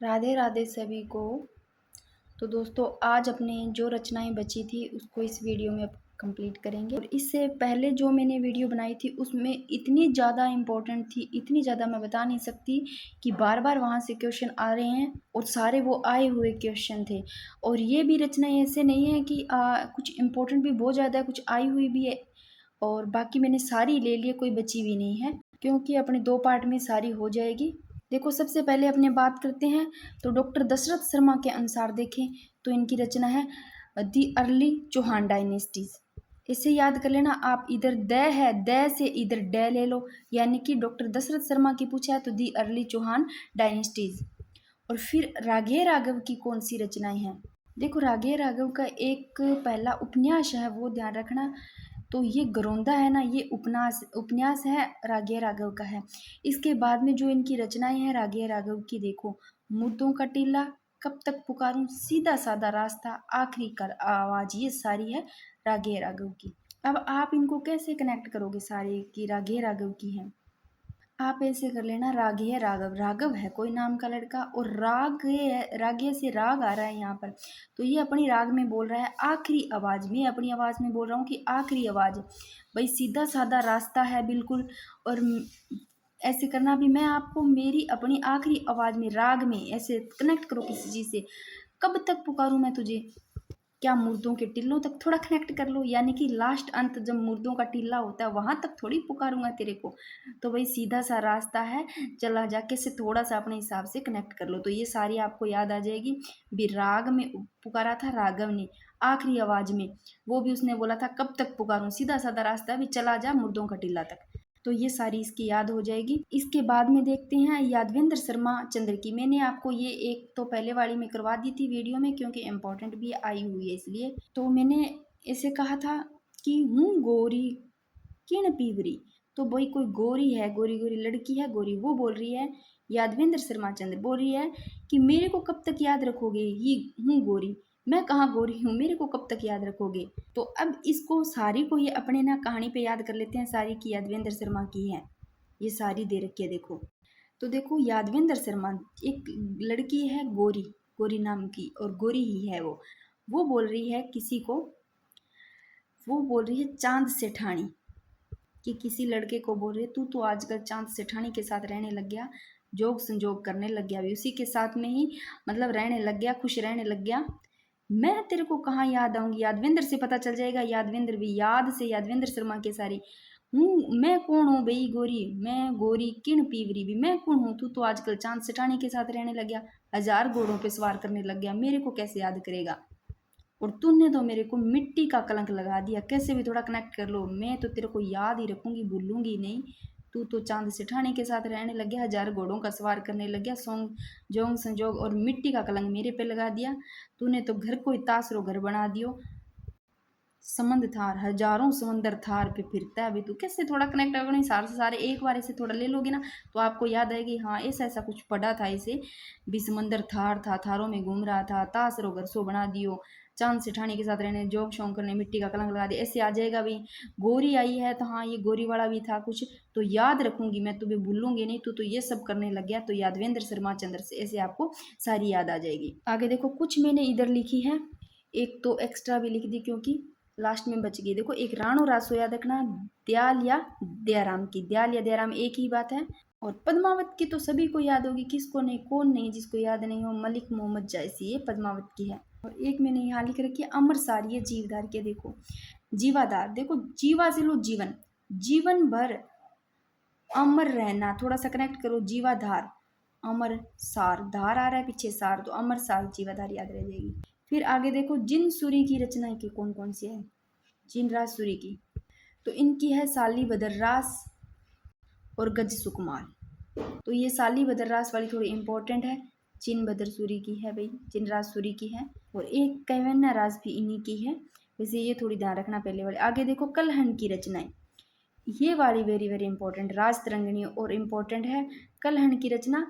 राधे राधे सभी को। तो दोस्तों आज अपने जो रचनाएं बची थी उसको इस वीडियो में कंप्लीट करेंगे। और इससे पहले जो मैंने वीडियो बनाई थी उसमें इतनी ज़्यादा इम्पोर्टेंट थी, इतनी ज़्यादा मैं बता नहीं सकती कि बार बार वहाँ से क्वेश्चन आ रहे हैं और सारे वो आए हुए क्वेश्चन थे। और ये भी रचनाएं ऐसे नहीं है कि कुछ इम्पोर्टेंट भी बहुत ज़्यादा है, कुछ आई हुई भी है और बाकी मैंने सारी ले ली, कोई बची भी नहीं है क्योंकि अपने 2 पार्ट में सारी हो जाएगी। देखो सबसे पहले अपने बात करते हैं तो डॉक्टर दशरथ शर्मा के अनुसार देखें तो इनकी रचना है दी अर्ली चौहान डायनेस्टीज। इसे याद कर लेना आप, इधर द है, द से इधर ड ले लो, यानी कि डॉक्टर दशरथ शर्मा की पूछा है तो दी अर्ली चौहान डायनेस्टीज। और फिर राघे राघव की कौन सी रचनाएं हैं। देखो राघे राघव का एक पहला उपन्यास है, वो ध्यान रखना। तो ये गरोंदा है ना, ये उपन्यास उपन्यास है, राघे राघव का है। इसके बाद में जो इनकी रचनाएं हैं राघे राघव की, देखो मुद्दों का टीला, कब तक पुकारूं, सीधा साधा रास्ता, आखिरी कर आवाज, ये सारी है राघे राघव की। अब आप इनको कैसे कनेक्ट करोगे सारे की राघे राघव की है। आप ऐसे कर लेना, राघे राघव, राघव है कोई नाम का लड़का और रागे से राग आ रहा है यहाँ पर, तो ये अपनी राग में बोल रहा है आखिरी आवाज में, अपनी आवाज में बोल रहा हूँ कि आखिरी आवाज। भाई सीधा साधा रास्ता है बिल्कुल। और ऐसे करना भी, मैं आपको मेरी अपनी आखिरी आवाज में राग में ऐसे कनेक्ट करो किसी चीज से। कब तक पुकारूं मैं तुझे, क्या मुर्दों के टिल्लों तक थोड़ा कनेक्ट कर लो, यानी कि लास्ट अंत जब मुर्दों का टिल्ला होता है वहां तक थोड़ी पुकारूंगा तेरे को। तो भाई सीधा सा रास्ता है, चला जाके से थोड़ा सा अपने हिसाब से कनेक्ट कर लो, तो ये सारी आपको याद आ जाएगी। भी राग में पुकारा था राघव ने, आखिरी आवाज में वो भी उसने बोला था कब तक पुकारूं, सीधा साधा रास्ता भी, चला जा मुर्दों का टिल्ला तक। तो ये सारी इसकी याद हो जाएगी। इसके बाद में देखते हैं यादवेंद्र शर्मा चंद्र की। मैंने आपको ये एक तो पहले वाली में करवा दी थी वीडियो में क्योंकि इम्पोर्टेंट भी आई हुई है इसलिए। तो मैंने इसे कहा था कि हूँ गोरी किण पीवरी। तो भाई कोई गोरी है, गोरी गोरी लड़की है गोरी, वो बोल रही है, यादवेंद्र शर्मा चंद्र बोल रही है कि मेरे को कब तक याद रखोगे, ये हूँ गोरी, मैं कहाँ गोरी हूँ, मेरे को कब तक याद रखोगे। तो अब इसको सारी को ये अपने ना कहानी पे याद कर लेते हैं, सारी की यादवेंद्र शर्मा की है, ये सारी दे रखी है देखो। तो देखो यादवेंद्र शर्मा, एक लड़की है गोरी, गोरी नाम की, और गोरी ही है वो बोल रही है किसी को, वो बोल रही है चांद सेठानी, कि किसी लड़के को बोल रही है तू तो आजकल चांद सेठानी के साथ रहने लग गया, जोग संजोग करने लग गया, भी उसी के साथ में ही मतलब रहने लग गया, खुश रहने लग गया। मैं तेरे को कहाँ याद आऊंगी, यादवेंद्र से पता चल जाएगा, यादवेंद्र भी याद से यादवेंद्र शर्मा के सारी हूँ, मैं कौन हूँ बई गोरी, मैं गोरी किण पीवरी भी, मैं कौन हूँ, तू तो आजकल चांद सेठानी के साथ रहने लग गया, 1000 घोड़ों पे सवार करने लग गया, मेरे को कैसे याद करेगा। और तूने तो मेरे को मिट्टी का कलंक लगा दिया, कैसे भी थोड़ा कनेक्ट कर लो, मैं तो तेरे को याद ही रखूंगी, भूलूंगी नहीं। तू तो चांद सेठानी के साथ रहने लग गया, 1000 घोड़ों का सवार करने लग गया, सोंग जोंग संजोग और मिट्टी का कलंक मेरे पे लगा दिया। तूने तो घर को तासरो घर बना दियो, समंद थार हजारों समंदर थार पे फिरता है। अभी तू कैसे थोड़ा कनेक्ट होगा, नहीं सारे से सारे एक बार ऐसे थोड़ा ले लोगे ना तो आपको याद आएगी, हाँ ऐसा ऐसा कुछ पढ़ा था इसे भी, समंदर थार था, थारों में घूम रहा था, तासरो घर सो बना दियो, चांद सेठानी के साथ रहने, जोग शोंग करने, मिट्टी का कलंक लगा दिया, ऐसे आ जाएगा भाई। गोरी आई है तो हाँ ये गोरी वाला भी था कुछ, तो याद रखूंगी मैं, तुम्हें भूलूंगी नहीं, तो ये सब करने लग गया, तो यादवेंद्र शर्मा चंद्र से ऐसे आपको सारी याद आ जाएगी। आगे देखो कुछ मैंने इधर लिखी है, एक तो एक्स्ट्रा भी लिख दी क्योंकि लास्ट में बच गई। देखो एक राणो रासो याद रखना, दयाल या दयाराम की, दयाल या दयाराम एक ही बात है। और पद्मावत की तो सभी को याद होगी, किसको नहीं, कौन नहीं जिसको याद नहीं हो, मलिक मोहम्मद जायसी, ये पद्मावत की है। और एक मैंने यहाँ लिख रखी है अमरसार, ये जीवधार के, देखो जीवाधार, देखो जीवा से लो जीवन, जीवन भर अमर रहना, थोड़ा सा कनेक्ट करो, जीवाधार अमर सार, धार आ रहा है पीछे सार, तो अमर सार जीवाधार याद रह जाएगी। फिर आगे देखो जिन सूरी की रचनाएं की कौन कौन सी है, जिन राज सूरी की, तो इनकी है साली बदररास और गज सुकुमार। तो ये साली बदररास वाली थोड़ी इंपॉर्टेंट है, जिन बदर सूरी की है भाई, जिन राज सूरी की है, और एक कैवन्या राज भी इन्हीं की है, वैसे ये थोड़ी ध्यान रखना पहले वाले। आगे देखो कलहन की रचनाएं, ये वाली वेरी वेरी इंपॉर्टेंट, राज तरंगिणी और इम्पोर्टेंट है, कलहन की रचना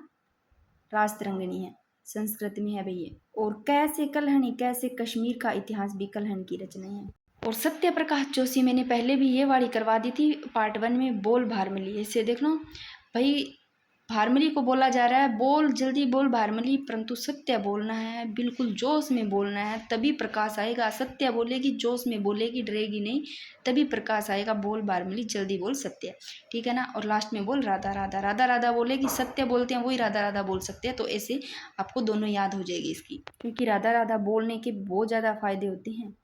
राज तरंगिणी है, संस्कृत में है भैया। और कैसे कलहनी, कैसे कश्मीर का इतिहास भी कलहन की रचना है। और सत्य प्रकाश जोशी मैंने पहले भी ये वाली करवा दी थी पार्ट 1 में, बोल भार मिली, इससे देखना भाई भारमली को बोला जा रहा है, बोल जल्दी बोल भारमली, परंतु सत्य बोलना है, बिल्कुल जोश में बोलना है, तभी प्रकाश आएगा। सत्य बोलेगी, जोश में बोलेगी, डरेगी नहीं, तभी प्रकाश आएगा। बोल भारमली, जल्दी बोल सत्य, ठीक है ना। और लास्ट में बोल राधा राधा, राधा राधा बोलेगी, सत्य बोलते हैं वही राधा राधा बोल सकते हैं। तो ऐसे आपको दोनों याद हो जाएगी इसकी, क्योंकि राधा राधा बोलने के बहुत ज़्यादा फायदे होते हैं।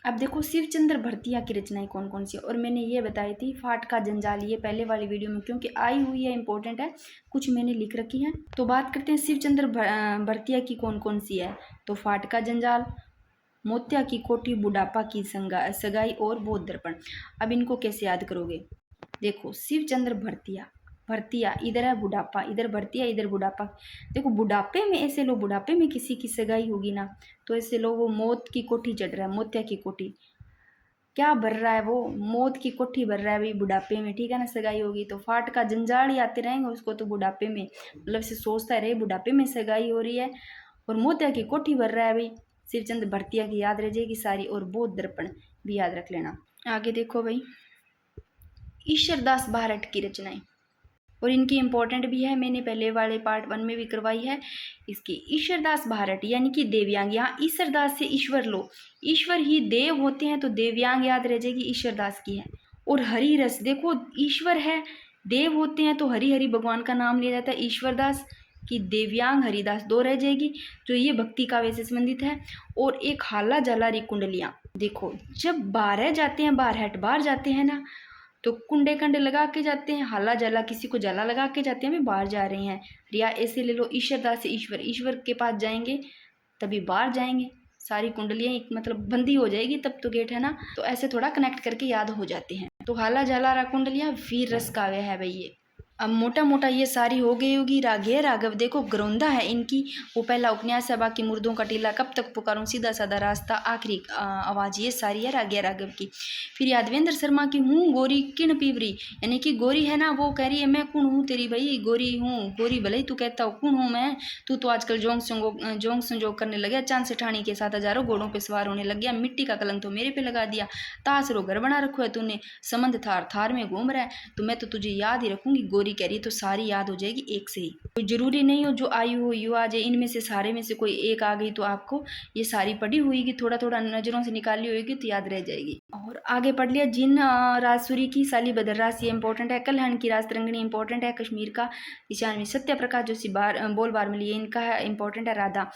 अब देखो शिवचंद्र भरतिया की रचनाएं कौन कौन सी है, और मैंने ये बताई थी फाटका जंजाल, ये पहले वाली वीडियो में क्योंकि आई हुई है, इंपॉर्टेंट है, कुछ मैंने लिख रखी है। तो बात करते हैं शिवचंद्र भरतिया की कौन कौन सी है। तो फाटका जंजाल, मोतिया की कोठी, बुढ़ापा की सगाई और बौद्ध दर्पण। अब इनको कैसे याद करोगे, देखो शिवचंद्र भरतिया, भरतिया इधर है, बुढ़ापा इधर, भरतिया इधर, बुढ़ापा। देखो बुढ़ापे में ऐसे लोग, बुढ़ापे में किसी की सगाई होगी ना, तो ऐसे लोग वो मौत की कोठी चढ़ रहा है, मोतिया की कोठी क्या भर रहा है, वो मौत की कोठी भर रहा है भाई बुढ़ापे में, ठीक है ना। सगाई होगी तो फाट का जंजाल ही आते रहेंगे उसको, तो बुढ़ापे में मतलब से सोचता रहे बुढ़ापे में सगाई हो रही है, और मोतिया की कोठी भर रहा है भाई। शिवचंद्र भरतिया की याद रह जाएगी सारी, और बौद्ध दर्पण भी याद रख लेना। आगे देखो भाई, ईश्वरदास भारट की रचनाएं, और इनकी इम्पोर्टेंट भी है, मैंने पहले वाले पार्ट 1 में भी करवाई है इसकी। ईश्वरदास भारट यानी कि देवयांग, यहाँ ईश्वरदास से ईश्वर लो, ईश्वर ही देव होते हैं, तो देवयांग याद रह जाएगी, ईश्वरदास की है। और हरि रस, देखो ईश्वर है, देव होते हैं, तो हरि हरि भगवान का नाम लिया जाता है। ईश्वरदास की देवयांग हरिदास, दो रह जाएगी, जो ये भक्ति काव्य से संबंधित है। और एक हाला जलारी कुंडलियाँ, देखो जब बारह जाते हैं, बाहर जाते हैं ना, तो कुंडे कंडे लगा के जाते हैं, हाला जला, किसी को जला लगा के जाते हैं, हमें बाहर जा रहे हैं। या ऐसे ले लो, ईश्वरदास से ईश्वर, ईश्वर के पास जाएंगे तभी बाहर जाएंगे, सारी कुंडलियाँ एक मतलब बंदी हो जाएगी तब तो गेट है ना। तो ऐसे थोड़ा कनेक्ट करके याद हो जाते हैं। तो हाला जला रा कुंडलियाँ वीर रस काव्य है भाई ये। अब मोटा मोटा ये सारी हो गई होगी। राघे राघव देखो ग्रौंदा है इनकी, वो पहला उपन्यास है, बाकी मुर्दों का टीला, कब तक पुकारूं, सीधा साधा रास्ता, आखिरी आवाज़, ये सारी है राघे राघव की। फिर यादवेंद्र शर्मा की हूँ गोरी किण पीवरी, यानी कि गोरी है ना, वो कह रही है मैं कौन हूँ तेरी भाई, गोरी हूँ, गोरी भले ही तू कहता हो कौन हूँ मैं, तू तो आजकल जोंग संजोग करने लगे, चांद से ठाणी के साथ हजारों घोड़ों पे सवार होने लग गया, मिट्टी का कलंक तो मेरे पे लगा दिया, तासरो घर बना रखो है तूने, समंद थार थार में घूम रहा है, तो मैं तो तुझे याद ही रखूंगी। गोरी कह रही है, तो सारी याद हो जाएगी एक से ही, कोई जरूरी नहीं हो जो आई हो यू आ जाए, इनमें से सारे में से कोई एक आ गई तो आपको ये सारी पढ़ी हुई थोड़ा थोड़ा नजरों से निकाली होगी तो याद रह जाएगी। और आगे पढ़ लिया, जिन राजसूरी की साली बदररास, ये इंपॉर्टेंट है। कलहन की राज तरंगिणी इंपॉर्टेंट है, कश्मीर का ईशान, सत्य प्रकाश जोशी बोल बार मिली, इनका है इंपॉर्टेंट है। राधा,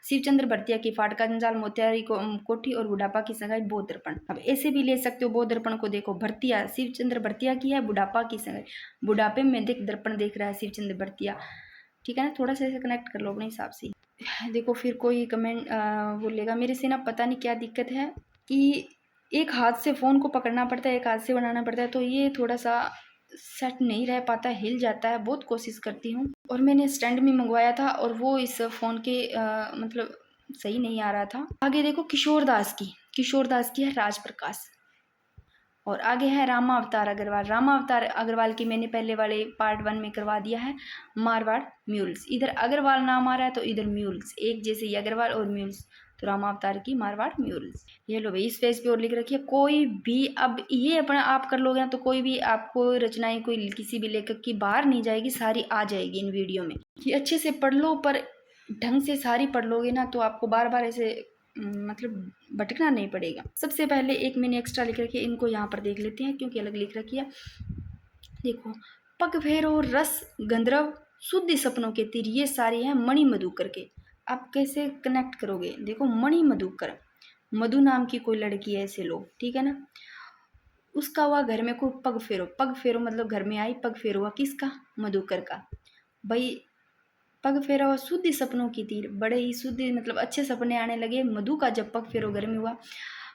शिवचंद्र भरतिया की फाटका जंजाल, मोतियारी कोठी और बुढ़ापा की सगाई, बौद्ध दर्पण। अब ऐसे भी ले सकते हो, बौद्ध दर्पण को देखो, भरतिया शिवचंद्र भरतिया की है, बुढ़ापा की सगाई, बुढ़ापे में देख दर्पण देख रहा है शिवचंद्र भरतिया, ठीक है ना। थोड़ा सा ऐसे कनेक्ट कर लो अपने हिसाब से। देखो फिर कोई कमेंट बोलेगा मेरे से ना पता नहीं क्या दिक्कत है कि एक हाथ से फ़ोन को पकड़ना पड़ता है, एक हाथ से बनाना पड़ता है, तो ये थोड़ा सा सेट नहीं रह पाता, हिल जाता है। बहुत कोशिश करती हूँ, और मैंने स्टैंड में मंगवाया था और वो इस फ़ोन के मतलब सही नहीं आ रहा था। आगे देखो किशोरदास की है राज प्रकाश, और आगे है रामा अवतार अग्रवाल। रामा अवतार अग्रवाल की मैंने पहले वाले पार्ट 1 में करवा दिया है। मारवाड़ म्यूल्स, इधर अग्रवाल नाम आ रहा है तो इधर म्यूल्स, एक जैसे ही अग्रवाल और म्यूल्स, तो रामा अवतार की मारवाड़ म्यूल्स। ये लो भाई, इस पेज पे और लिख रखी है। कोई भी अब ये अपना आप कर लोगे ना, तो कोई भी आपको रचनाएं कोई किसी भी लेखक की बाहर नहीं जाएगी, सारी आ जाएगी इन वीडियो में। ये अच्छे से पढ़ लो, पर ढंग से सारी पढ़ लोगे ना तो आपको बार बार ऐसे मतलब भटकना नहीं पड़ेगा। सबसे पहले एक मैंने एक्स्ट्रा लिख रखी है, इनको यहाँ पर देख लेते हैं क्योंकि अलग लिख रखी है। देखो, पग फेरो, रस, गंधर्व, शुद्ध सपनों के तीर, ये सारे हैं मणि मधुकर के। आप कैसे कनेक्ट करोगे, देखो मणि मधुकर, मधु नाम की कोई लड़की है, ऐसे लोग, ठीक है ना। उसका हुआ घर में कोई पग फेरो मतलब घर में आई, पग फेरो हुआ किसका, मधुकर का भाई। पग फेरा हुआ शुद्ध सपनों की तीर, बड़े ही शुद्ध मतलब अच्छे सपने आने लगे मधु का जब पग फेरो घर में हुआ।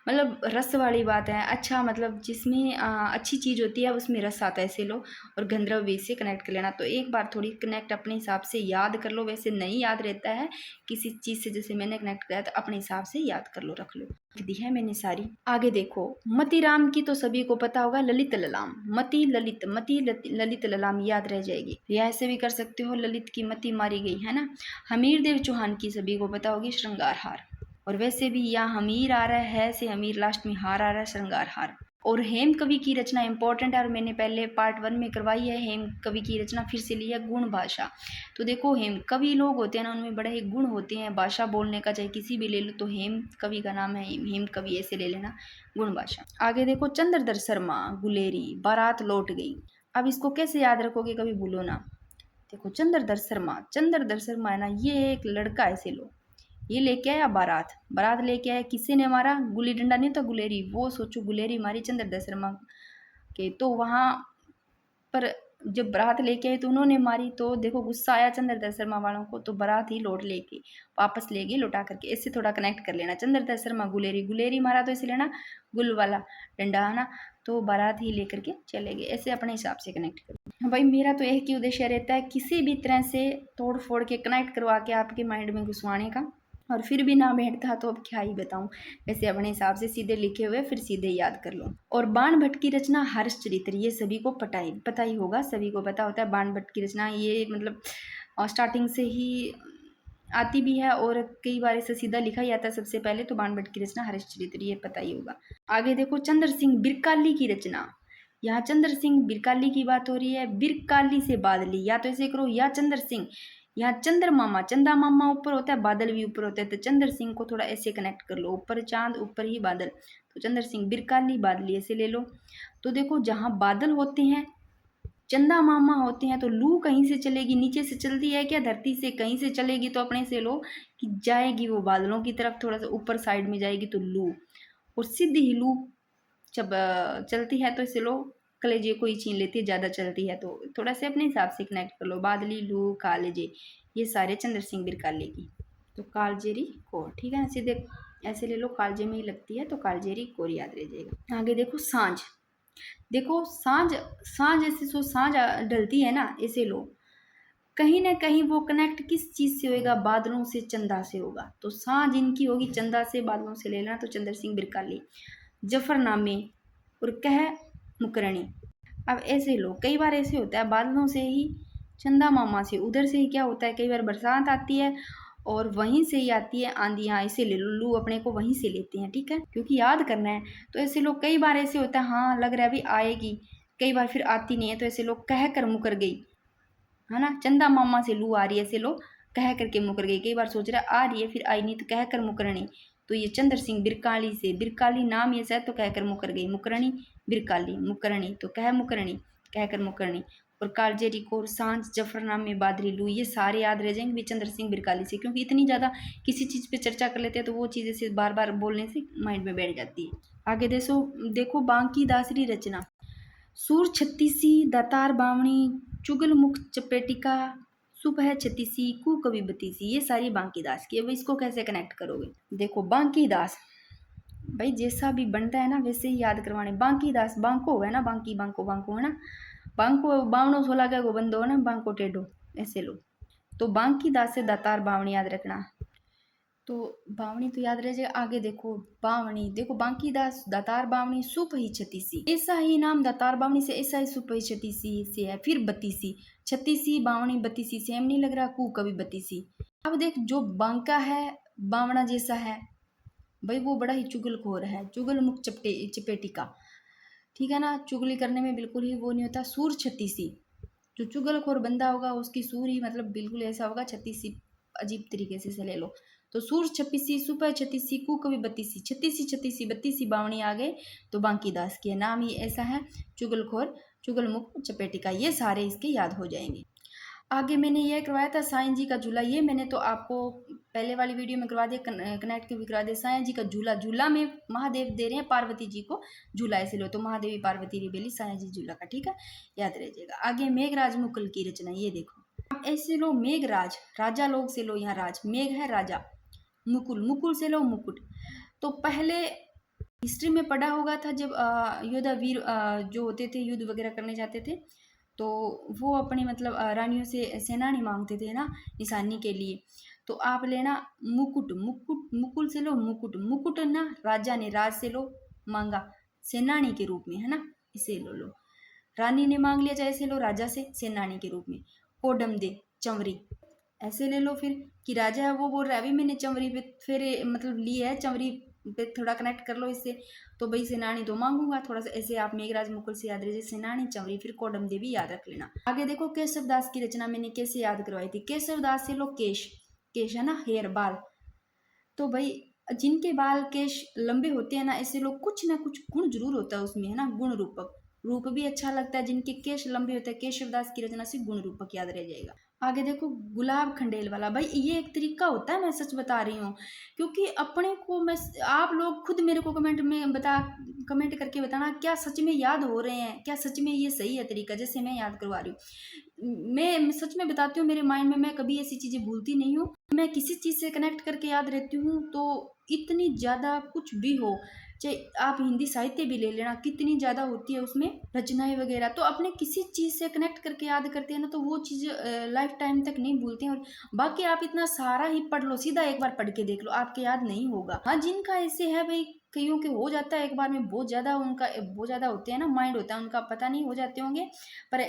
मतलब रस वाली बात है, अच्छा मतलब जिसमें अच्छी चीज़ होती है उसमें रस आता है, ऐसे लो। और गंधर्व भी से कनेक्ट कर लेना, तो एक बार थोड़ी कनेक्ट अपने हिसाब से याद कर लो, वैसे नहीं याद रहता है किसी चीज़ से, जैसे मैंने कनेक्ट किया तो अपने हिसाब से याद कर लो, रख लो, दी है मैंने सारी। आगे देखो, मती राम की तो सभी को पता होगा, ललित ललाम, मती ललित ललाम याद रह जाएगी, या ऐसे भी कर सकते हो, ललित की मती मारी गई है ना। हमीर देव चौहान की सभी को पता होगी, श्रृंगार हार, और वैसे भी यहाँ हमीर आ रहा है से हमीर, लास्ट में हार आ रहा है, श्रृंगार हार। और हेम कवि की रचना इंपॉर्टेंट है और मैंने पहले पार्ट 1 में करवाई है। हेम कवि की रचना फिर से ली है गुण भाषा। तो देखो हेम कवि लोग होते हैं ना, उनमें बड़े ही गुण होते हैं भाषा बोलने का, चाहे किसी भी ले लो तो हेम कवि का नाम है हेम कवि, ऐसे ले लेना गुण भाषा। आगे देखो चंद्रधर शर्मा गुलेरी बारात लौट गई। अब इसको कैसे याद रखोगे, कभी भूलो ना। देखो चंद्रधर शर्मा है ना, ये एक लड़का ऐसे लो, ये लेके आया बारात लेके आया, किसी ने मारा, गुल्ली डंडा नहीं था गुलेरी, वो सोचो गुलेरी मारी चंद्रधर शर्मा के। तो वहां पर जब बारात लेके आए तो उन्होंने मारी, तो देखो गुस्सा आया चंद्रधर शर्मा वालों को, तो बारात ही लौट लेके वापस ले गई लौटा करके। इससे थोड़ा कनेक्ट कर लेना, चंद्रधर शर्मा गुलेरी मारा तो इसे लेना गुल वाला डंडा है ना, तो बारात ही लेकर के चले गए, ऐसे अपने हिसाब से कनेक्ट करो भाई। मेरा तो एक ही उद्देश्य रहता है किसी भी तरह से तोड़ फोड़ के कनेक्ट करवा के आपके माइंड में घुसवाने का, और फिर भी ना बैठता तो अब क्या ही बताऊं। वैसे अपने हिसाब से सीधे लिखे हुए फिर सीधे याद कर लो। और बाण भट्ट की रचना हर्षचरित्र, ये सभी को पता ही होगा, सभी को पता होता है बाण भट्ट की रचना, ये मतलब स्टार्टिंग से ही आती भी है और कई बार इसे सीधा लिखा ही आता है सबसे पहले, तो बाण भट्ट की रचना हर्षचरित्र, ये पता ही होगा। आगे देखो चंद्र सिंह बिरकाली की रचना, यहाँ चंद्र सिंह बिरकाली की बात हो रही है, बिरकाली से बादली, या तो ऐसे करो या चंद्र सिंह, यहाँ चंद्र मामा ऊपर होता है, बादल भी ऊपर होता है, तो चंद्र सिंह को थोड़ा ऐसे कनेक्ट कर लो, ऊपर चांद ऊपर ही बादल, तो चंद्र सिंह बिरकाली बादली ऐसे ले लो। तो देखो जहाँ बादल होते हैं चंदा मामा होते हैं, तो लू कहीं से चलेगी, नीचे से चलती है क्या, धरती से कहीं से चलेगी, तो अपने से लो कि जाएगी वो बादलों की तरफ, थोड़ा सा ऊपर साइड में जाएगी तो लू, और सीधी ही लू जब चलती है तो इसे लो कलेजे को ही छीन लेती है, ज़्यादा चलती है तो थोड़ा से अपने हिसाब से कनेक्ट कर लो, बादली लू कालेजे, ये सारे चंद्र सिंह बिरकाले की। तो कालजेरी कोर, ठीक है, सीधे ऐसे ले लो, कालजे में ही लगती है तो कालजेरी कोर याद रह जाएगा। आगे देखो सांझ, देखो सांझ ऐसे सो सांझ ढलती है ना, ऐसे लो, कहीं ना कहीं वो कनेक्ट किस चीज़ से होएगा, बादलों से चंदा से होगा, तो सांझ इनकी होगी चंदा से बादलों से लेना, तो चंद्र सिंह बिरकाली। जफरनामे और कह मुकरणी, अब ऐसे लो, कई बार ऐसे होता है बादलों से ही चंदा मामा से, उधर से ही क्या होता है, कई बार बरसात आती है और वहीं से ही आती है आंधियाँ, ऐसे ले लो, लू अपने को वहीं से लेते हैं, ठीक है, क्योंकि याद करना है। तो ऐसे लोग कई बार ऐसे होता है, हाँ लग रहा है अभी आएगी, कई बार फिर आती नहीं है, तो ऐसे लोग कह कर मुकर गई, है ना, चंदा मामा से लू आ रही है, ऐसे लोग कह करके मुकर गई, कई बार सोच रहा आ रही है फिर आई नहीं, तो कह कर मुकरणी, तो ये चंद्र सिंह बिरकाली से, बिरकाली नाम ये शायद, तो कहकर मुकर गई, मुकरणी बिरकाली, मुकरणी तो कह मुकरणी, कहकर मुकरणी। और कालजेरी कोर सांझ जफरनामे बादरी लू, ये सारे याद रह जाएंगे भी चंद्र सिंह बिरकाली से, क्योंकि इतनी ज़्यादा किसी चीज़ पे चर्चा कर लेते हैं तो वो चीज़ें से बार बार बोलने से माइंड में बैठ जाती है। आगे देखो बांकी दासरी रचना, सूर छत्तीसी दातार बावणी चुगल मुख चपेटिका सुबह छत्तीसी कु कवि बतीसी, ये सारी बांकी दास की। अब इसको कैसे कनेक्ट करोगे, देखो बांकी दास भाई जैसा भी बनता है ना वैसे ही याद करवाने, बांकी दास बांको है ना, बांकी बांको बांको है ना, बांको बावणो सोला का बंदो है ना, बांको टेढ़ो, ऐसे लो, तो बांकी दास से दातार बावणी याद रखना, तो बावणी तो याद रह जाएगा। आगे देखो बावणी, देखो बांकी दास दातार बावणी सुपही छत्तीसी, ऐसा ही नाम दातार बावणी से ऐसा ही सुपही छत्तीसी से है, फिर बत्तीसी, छत्तीसी बावणी बत्तीसी, सेम नहीं लग रहा, कु कभी बत्तीसी। अब देख जो बांका है बावणा जैसा है भाई, वो बड़ा ही चुगलखोर है, चुगल मुख चपेटी का, ठीक है ना, चुगली करने में बिल्कुल ही वो नहीं होता। सूर छत्तीसी, जो चुगलखोर बंदा होगा उसकी सूर ही मतलब बिल्कुल ऐसा होगा, छत्तीसी अजीब तरीके से ले लो, तो सूर छत्तीसी सुपह छत्तीसी कु कवि बत्तीसी, छत्तीसी छत्तीसी बत्तीसी बावणी आ गए, तो बांकी दास के नाम ही ऐसा है, चुगलखोर चुगलमुख चपेटी का, ये सारे इसके याद हो जाएंगे। आगे मैंने ये करवाया था साईं जी का झूला, ये मैंने तो आपको पहले वाली वीडियो में करवा दिया, कनेक्ट भी करा दिया। साईं जी का झूला, झूला में महादेव दे रहे हैं पार्वती जी को झूला, ऐसे लो, तो महादेवी पार्वती रिबेली साईं जी झूला का, ठीक है, याद रह जाएगा। आगे मेघराज मुकुल की रचना, ये देखो, अब ऐसे लो मेघराज, राजा लोग से लो, यहाँ राज मेघ है राजा, मुकुल मुकुल से लो मुकुट, तो पहले हिस्ट्री में पढ़ा होगा था जब योद्धा वीर जो होते थे युद्ध वगैरह करने जाते थे, तो वो अपनी मतलब रानियों से सेनानी मांगते थे ना निशानी के लिए, तो आप लेना मुकुट, मुकुल से लो मुकुट, मुकुट ना राजा ने राज से लो मांगा सेनानी के रूप में, है ना, इसे लो, रानी ने मांग लिया चाहे से लो राजा से सेनानी के रूप में। कोडम दे चंवरी, ऐसे ले लो फिर कि राजा है वो बोल रहा है अभी मैंने चंवरी पे फेरे मतलब ली है, चंवरी पे थोड़ा कनेक्ट कर लो इससे। तो भाई सेनानी तो मांगूंगा थोड़ा सा ऐसे, आप मेघराज मुकुल से याद रहे, सेनानी चंवरी, फिर कोडम देवी याद रख लेना। आगे देखो केशव दास की रचना मैंने कैसे याद करवाई थी। केशव दास से लो केश, केश है ना हेयर बाल, तो भाई जिनके बाल केश लंबे होते हैं ना, ऐसे लोग कुछ ना कुछ गुण जरूर होता है उसमें, है ना, गुण रूपक, रूप भी अच्छा लगता है। जिनके केश लंबे होते हैं, केशवदास की रचना से गुण रूपक याद रह जाएगा। आगे देखो गुलाब खंडेल वाला, भाई ये एक तरीका होता है, मैं सच बता रही हूँ, क्योंकि अपने को मैं, आप लोग खुद मेरे को कमेंट करके बताना क्या सच में याद हो रहे हैं, क्या सच में ये सही है तरीका जैसे मैं याद करवा रही हूँ। मैं सच में बताती हूँ, मेरे माइंड में मैं कभी ऐसी चीजें भूलती नहीं हूँ, मैं किसी चीज से कनेक्ट करके याद रहती हूँ। तो इतनी ज्यादा कुछ भी हो, चाहे आप हिंदी साहित्य भी ले लेना, कितनी ज़्यादा होती है उसमें रचनाएं वगैरह, तो अपने किसी चीज़ से कनेक्ट करके याद करते हैं ना, तो वो चीज़ लाइफ टाइम तक नहीं भूलते हैं। और बाकी आप इतना सारा ही पढ़ लो, सीधा एक बार पढ़ के देख लो, आपके याद नहीं होगा। हाँ जिनका ऐसे है भाई, कईयों के हो जाता है एक बार में, बहुत ज़्यादा उनका बहुत ज़्यादा होते हैं ना, माइंड होता है उनका, पता नहीं हो जाते होंगे, पर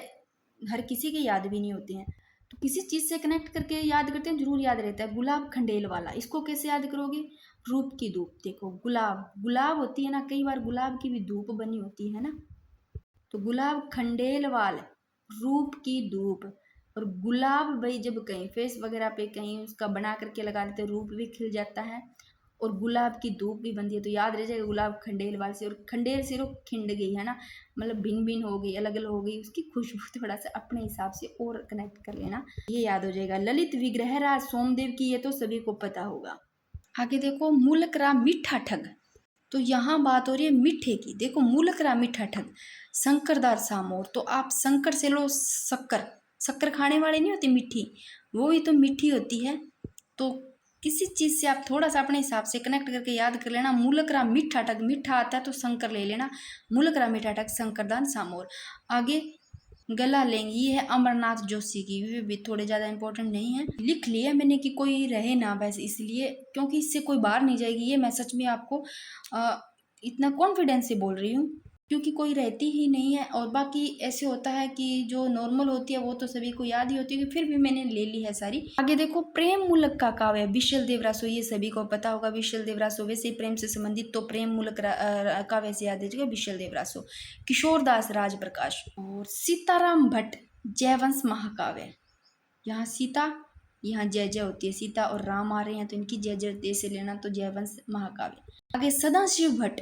हर किसी के याद भी नहीं होते हैं। तो किसी चीज़ से कनेक्ट करके याद करते हैं, जरूर याद रहता है। गुलाब खंडेल वाला, इसको कैसे याद करोगे, रूप की धूप, देखो गुलाब, गुलाब होती है ना, कई बार गुलाब की भी धूप बनी होती है ना, तो गुलाब खंडेलवाल, रूप की धूप। और गुलाब भाई जब कहीं फेस वगैरह पे कहीं उसका बना करके लगा देते, रूप भी खिल जाता है, और गुलाब की धूप भी बनती है, तो याद रह जाएगा गुलाब खंडेलवाल से। और खंडेल से रो खिंड गई है ना, मतलब भिन्न भिन्न हो गई, अलग अलग हो गई, उसकी खुशबू थोड़ा सा अपने हिसाब से और कनेक्ट कर लेना, ये याद हो जाएगा। ललित विग्रहराज सोमदेव की, ये तो सभी को पता होगा। आगे देखो मूलकरा मीठा ठग, तो यहाँ बात हो रही है मीठे की। देखो मूलकरा मीठा ठग, शंकरदार सामोर, तो आप शंकर से लो शक्कर, शक्कर खाने वाली नहीं होती मीठी, वो ही तो मीठी होती है। तो किसी चीज़ से आप थोड़ा सा अपने हिसाब से कनेक्ट करके याद कर लेना। मूलकरा मीठा ठग, मीठा आता है तो शंकर ले लेना, मूलकरा मीठा ठग शंकरदान सामोर। आगे गला लेंगे, ये है अमरनाथ जोशी की, ये भी थोड़े ज़्यादा इंपॉर्टेंट नहीं है, लिख लिया मैंने कि कोई रहे ना बस इसलिए, क्योंकि इससे कोई बाहर नहीं जाएगी, ये मैं सच में आपको इतना कॉन्फिडेंस से बोल रही हूँ, क्योंकि कोई रहती ही नहीं है। और बाकी ऐसे होता है कि जो नॉर्मल होती है वो तो सभी को याद ही होती है, फिर भी मैंने ले ली है सारी। आगे देखो प्रेम मूलक का काव्य, विशल देवरासो, ये सभी को पता होगा, विशल देवरासो वैसे ही प्रेम से संबंधित, तो प्रेम मूलक काव्य से याद दीजिएगा विशल देवरासो। किशोरदास राजप्रकाश, और सीताराम भट्ट जयवंश महाकाव्य, यहाँ सीता, यहाँ जय जय होती है, सीता और राम आ रहे हैं तो इनकी जय जय से लेना, तो जयवंश महाकाव्य। आगे सदाशिव भट्ट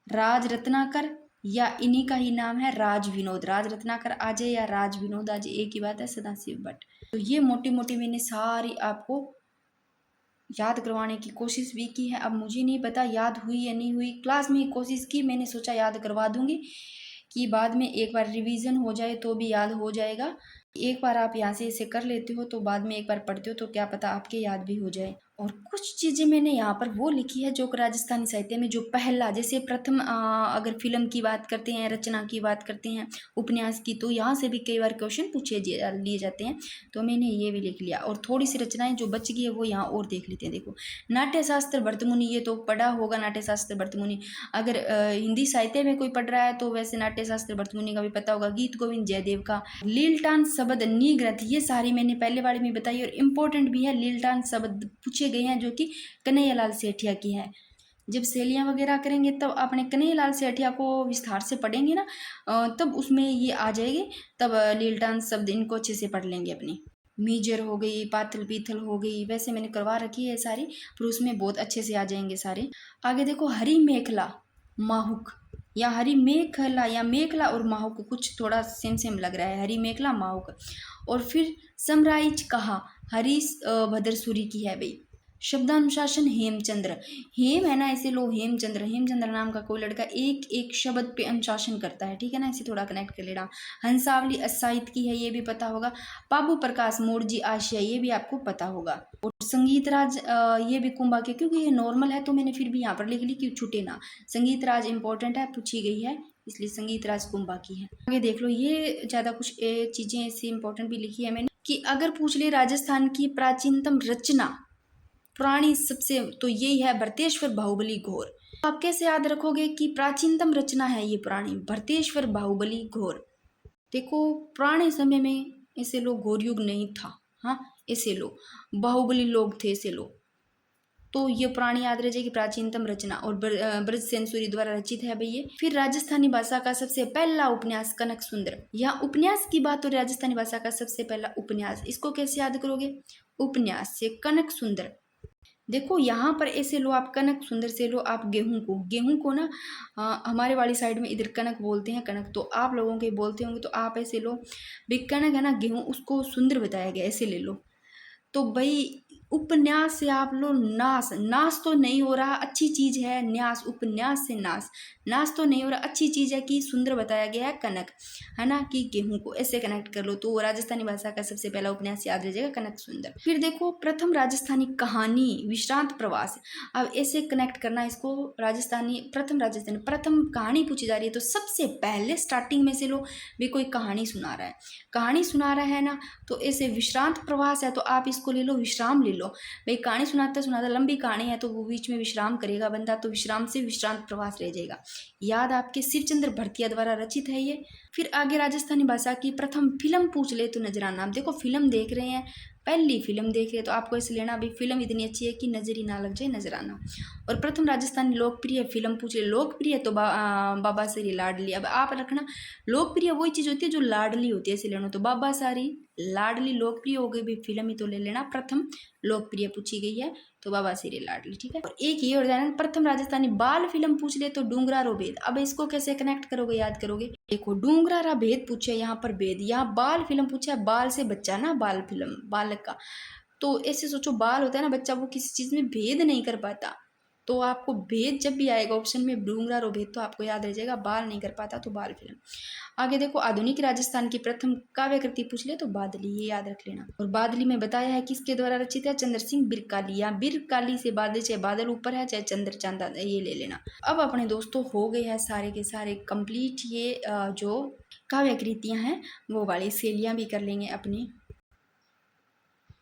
राज रत्नाकर, या इन्हीं का ही नाम है राज विनोद, राज रत्नाकर आ जाए या राज विनोद आ जाए, एक ही बात है, सदाशिव भट्ट। तो ये मोटी मोटी मैंने सारी आपको याद करवाने की कोशिश भी की है। अब मुझे नहीं पता याद हुई या नहीं हुई, क्लास में ही कोशिश की मैंने, सोचा याद करवा दूंगी कि बाद में एक बार रिवीजन हो जाए तो भी याद हो जाएगा। एक बार आप यहाँ से इसे कर लेते हो तो बाद में एक बार पढ़ते हो तो क्या पता आपके याद भी हो जाए। और कुछ चीज़ें मैंने यहाँ पर वो लिखी है जो राजस्थानी साहित्य में जो पहला, जैसे प्रथम अगर फिल्म की बात करते हैं, रचना की बात करते हैं, उपन्यास की, तो यहाँ से भी कई बार क्वेश्चन पूछे लिए जाते हैं, तो मैंने ये भी लिख लिया। और थोड़ी सी रचनाएं जो बच गई है वो यहाँ और देख लेते हैं। देखो नाट्य शास्त्र भरतमुनि, ये तो पढ़ा होगा नाट्य शास्त्र भरतमुनि, अगर हिंदी साहित्य में कोई पढ़ रहा है तो वैसे नाट्य शास्त्र भरतमुनि का भी पता होगा। गीत गोविंद जयदेव का, लीलटान शब्द नी ग्रंथ, ये सारी मैंने पहले बारे में बताई और इम्पोर्टेंट भी है। लीलटान शब्द पूछे गए हैं जो कि कन्हैयालाल सेठिया की है। जब सहेलियाँ वगैरह करेंगे तब अपने कन्हैयालाल सेठिया को विस्तार से पढ़ेंगे ना, तब उसमें ये आ जाएगी, तब लीलटान शब्द इनको अच्छे से पढ़ लेंगे अपनी। मीजर हो गई, पाथल पीथल हो गई, वैसे मैंने करवा रखी है सारी, पर उसमें बहुत अच्छे से आ जाएंगे सारे। आगे देखो हरी मेखला माहुक, या हरी मेखला, या मेखला और माहुक कुछ थोड़ा सेम सेम लग रहा है, हरी मेखला माहुक। और फिर समराइज कहा, हरीश भद्रसूरी की है भाई। शब्दानुशासन हेमचंद्र, हेम है ना, ऐसे लो हेमचंद्र, हेमचंद्र नाम का कोई लड़का एक एक शब्द पे अनुशासन करता है, ठीक है ना, इसे थोड़ा कनेक्ट कर लेना। हंसावली असाहित की है, ये भी पता होगा। बाबू प्रकाश मोरजी आशिया, ये भी आपको पता होगा। और संगीत राज ये भी कुंभा के, क्योंकि ये नॉर्मल है तो मैंने फिर भी यहाँ पर लिख ली कि छूटे ना। संगीत राज इंपॉर्टेंट है, पूछी गई है, इसलिए संगीत राज कुंभा की है। आगे देख लो, ये ज़्यादा कुछ चीज़ें ऐसी इंपॉर्टेंट भी लिखी है मैंने, कि अगर पूछ ले राजस्थान की प्राचीनतम रचना पुरानी सबसे, तो यही है भरतेश्वर बाहुबली घोर। आप कैसे याद रखोगे कि प्राचीनतम रचना है ये पुरानी, भरतेश्वर बाहुबली घोर। देखो पुराने समय में ऐसे लोग, घोर युग नहीं था, हाँ ऐसे लोग बाहुबली लोग थे, ऐसे लोग तो ये पुरानी याद रह जाएगी, प्राचीनतम रचना और ब्रज सेन सूरी द्वारा रचित है भाई ये। फिर राजस्थानी भाषा का सबसे पहला उपन्यास कनक सुंदर। यहाँ उपन्यास की बात हो, राजस्थानी भाषा का सबसे पहला उपन्यास, इसको कैसे याद करोगे, उपन्यास से कनक सुंदर। देखो यहाँ पर ऐसे लो आप, कनक सुंदर से लो आप गेहूं को ना हमारे वाली साइड में इधर कनक बोलते हैं, कनक तो आप लोगों के बोलते होंगे, तो आप ऐसे लो भाई, कनक है ना गेहूं, उसको सुंदर बताया गया, ऐसे ले लो। तो भाई उपन्यास से आप लो नाश, नाश तो नहीं हो रहा, अच्छी चीज है, न्यास, उपन्यास से नाश, नाश तो नहीं हो रहा, अच्छी चीज है कि सुंदर बताया गया है कनक, है ना, कि गेहूं को, ऐसे कनेक्ट कर लो। तो राजस्थानी भाषा का सबसे पहला उपन्यास याद रह जाएगा कनक सुंदर। फिर देखो प्रथम राजस्थानी कहानी विश्रांत प्रवास, अब ऐसे कनेक्ट करना इसको, राजस्थानी प्रथम कहानी पूछी जा रही है, तो सबसे पहले स्टार्टिंग में से लो भी, कोई कहानी सुना रहा है, कहानी सुना रहा है ना, तो ऐसे विश्रांत प्रवास है, तो आप इसको ले लो, विश्राम ले लो भाई, कहानी सुनाता सुनाता लंबी कहानी है तो वो बीच में विश्राम करेगा बंदा, तो विश्राम से विश्रांत प्रवास रह जाएगा। याद आपके शिवचंद्र भरतिया द्वारा रचित है ये। फिर आगे राजस्थानी भाषा की प्रथम फिल्म पूछ ले तो नजराना। आप देखो फिल्म देख रहे हैं, पहली फिल्म देख रहे हैं, तो आपको ऐसे लेना भी, फिल्म इतनी अच्छी है कि नजर ही ना लग जाए, नजराना। और प्रथम राजस्थानी लोकप्रिय फिल्म पूछ ले, लोकप्रिय तो बाबा सारी लाडली। अब आप रखना, लोकप्रिय वही चीज होती है जो लाडली होती है, ऐसे लेना, तो बाबा सारी लाडली लोकप्रिय हो गई भी, फिल्म ही तो ले लेना, प्रथम लोकप्रिय पूछी गई है तो बाबा सिरे लाडली, ठीक है। और एक ये और जाना, प्रथम राजस्थानी बाल फिल्म पूछ ले तो डूंगरा रो भेद। अब इसको कैसे कनेक्ट करोगे, याद करोगे, देखो डूंगरा रा भेद पूछे, यहाँ पर भेद, यहाँ बाल फिल्म पूछा है, बाल से बच्चा ना, बाल फिल्म बालक का, तो ऐसे सोचो बाल होता है ना बच्चा, वो किसी चीज में भेद नहीं कर पाता, तो आपको भेद जब भी आएगा ऑप्शन में डूंगरा रो भेद, तो आपको याद रह जाएगा बाल नहीं कर पाता, तो बाल फिल्म। आगे देखो आधुनिक राजस्थान की प्रथम काव्य कृति पूछ ले तो बादली, ये याद रख लेना। और बादली में बताया है किसके द्वारा रचित है, चंद्र सिंह बिरकाली, या बिरकाली से बादल, चाहे बादल ऊपर है चाहे चंद्र चांदा, ये ले लेना। अब अपने दोस्तों हो गए हैं सारे के सारे कंप्लीट, ये जो काव्य कृतियां हैं वो वाली सहेलियां भी कर लेंगे अपनी।